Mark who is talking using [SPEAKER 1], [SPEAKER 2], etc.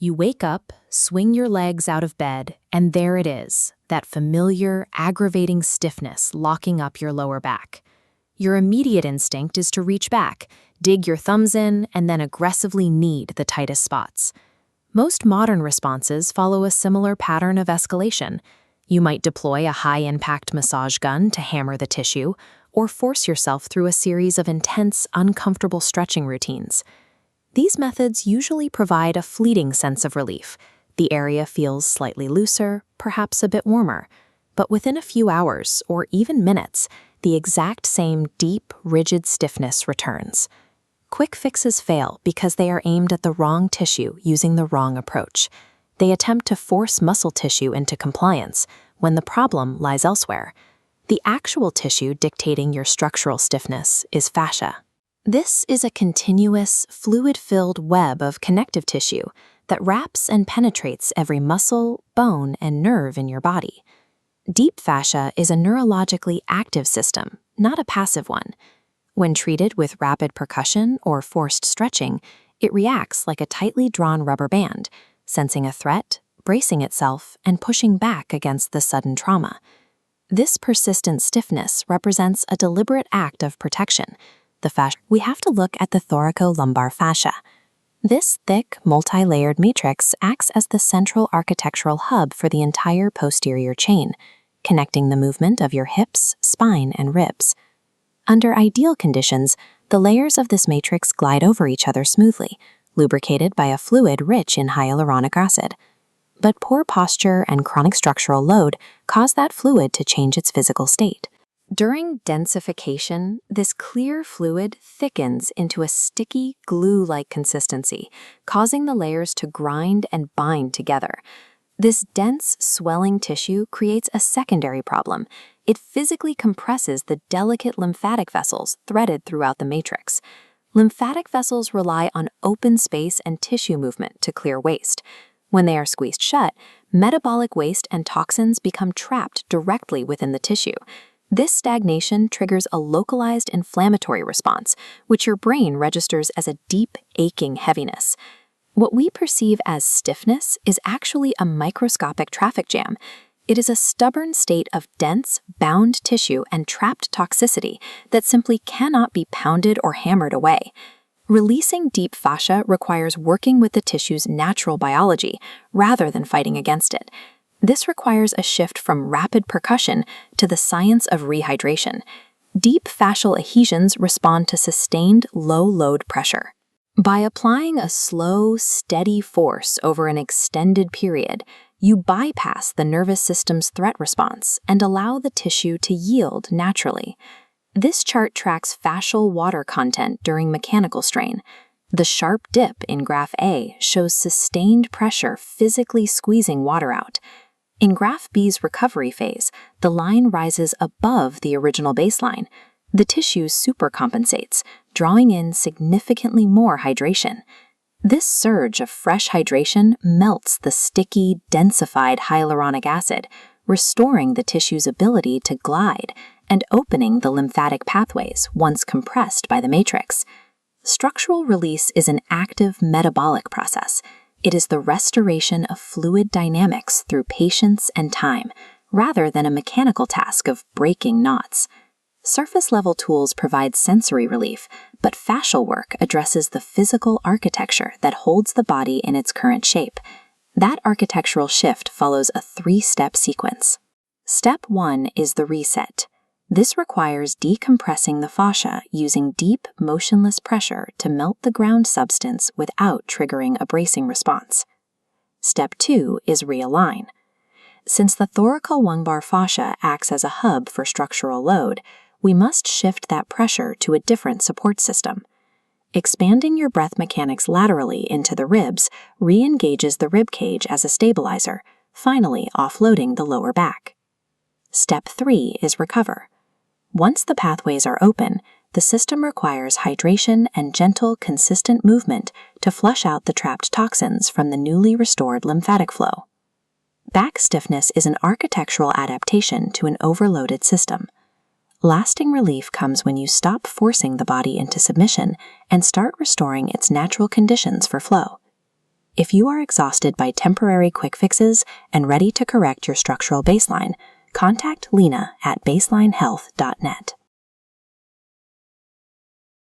[SPEAKER 1] You wake up, swing your legs out of bed, and there it is, that familiar, aggravating stiffness locking up your lower back. Your immediate instinct is to reach back, dig your thumbs in, and then aggressively knead the tightest spots. Most modern responses follow a similar pattern of escalation. You might deploy a high-impact massage gun to hammer the tissue, or force yourself through a series of intense, uncomfortable stretching routines. These methods usually provide a fleeting sense of relief. The area feels slightly looser, perhaps a bit warmer. But within a few hours, or even minutes, the exact same deep, rigid stiffness returns. Quick fixes fail because they are aimed at the wrong tissue using the wrong approach. They attempt to force muscle tissue into compliance when the problem lies elsewhere. The actual tissue dictating your structural stiffness is fascia. This is a continuous, fluid-filled web of connective tissue that wraps and penetrates every muscle, bone, and nerve in your body. Deep fascia is a neurologically active system, not a passive one. When treated with rapid percussion or forced stretching, it reacts like a tightly drawn rubber band, sensing a threat, bracing itself, and pushing back against the sudden trauma. This persistent stiffness represents a deliberate act of protection. We have to look at the thoracolumbar fascia. This thick, multi-layered matrix acts as the central architectural hub for the entire posterior chain, connecting the movement of your hips, spine, and ribs. Under ideal conditions, the layers of this matrix glide over each other smoothly, lubricated by a fluid rich in hyaluronic acid. But poor posture and chronic structural load cause that fluid to change its physical state. During densification, this clear fluid thickens into a sticky, glue-like consistency, causing the layers to grind and bind together. This dense, swelling tissue creates a secondary problem. It physically compresses the delicate lymphatic vessels threaded throughout the matrix. Lymphatic vessels rely on open space and tissue movement to clear waste. When they are squeezed shut, metabolic waste and toxins become trapped directly within the tissue. This stagnation triggers a localized inflammatory response, which your brain registers as a deep, aching heaviness. What we perceive as stiffness is actually a microscopic traffic jam. It is a stubborn state of dense, bound tissue and trapped toxicity that simply cannot be pounded or hammered away. Releasing deep fascia requires working with the tissue's natural biology rather than fighting against it. This requires a shift from rapid percussion to the science of rehydration. Deep fascial adhesions respond to sustained low-load pressure. By applying a slow, steady force over an extended period, you bypass the nervous system's threat response and allow the tissue to yield naturally. This chart tracks fascial water content during mechanical strain. The sharp dip in graph A shows sustained pressure physically squeezing water out. In graph B's recovery phase, the line rises above the original baseline. The tissue supercompensates, drawing in significantly more hydration. This surge of fresh hydration melts the sticky, densified hyaluronic acid, restoring the tissue's ability to glide and opening the lymphatic pathways once compressed by the matrix. Structural release is an active metabolic process. It is the restoration of fluid dynamics through patience and time, rather than a mechanical task of breaking knots. Surface-level tools provide sensory relief, but fascial work addresses the physical architecture that holds the body in its current shape. That architectural shift follows a 3-step sequence. Step 1 is the reset. This requires decompressing the fascia using deep, motionless pressure to melt the ground substance without triggering a bracing response. Step 2 is realign. Since the thoracolumbar fascia acts as a hub for structural load, we must shift that pressure to a different support system. Expanding your breath mechanics laterally into the ribs re-engages the ribcage as a stabilizer, finally offloading the lower back. Step 3 is recover. Once the pathways are open, the system requires hydration and gentle, consistent movement to flush out the trapped toxins from the newly restored lymphatic flow. Back stiffness is an architectural adaptation to an overloaded system. Lasting relief comes when you stop forcing the body into submission and start restoring its natural conditions for flow. If you are exhausted by temporary quick fixes and ready to correct your structural baseline, contact Lena at baselinehealth.net.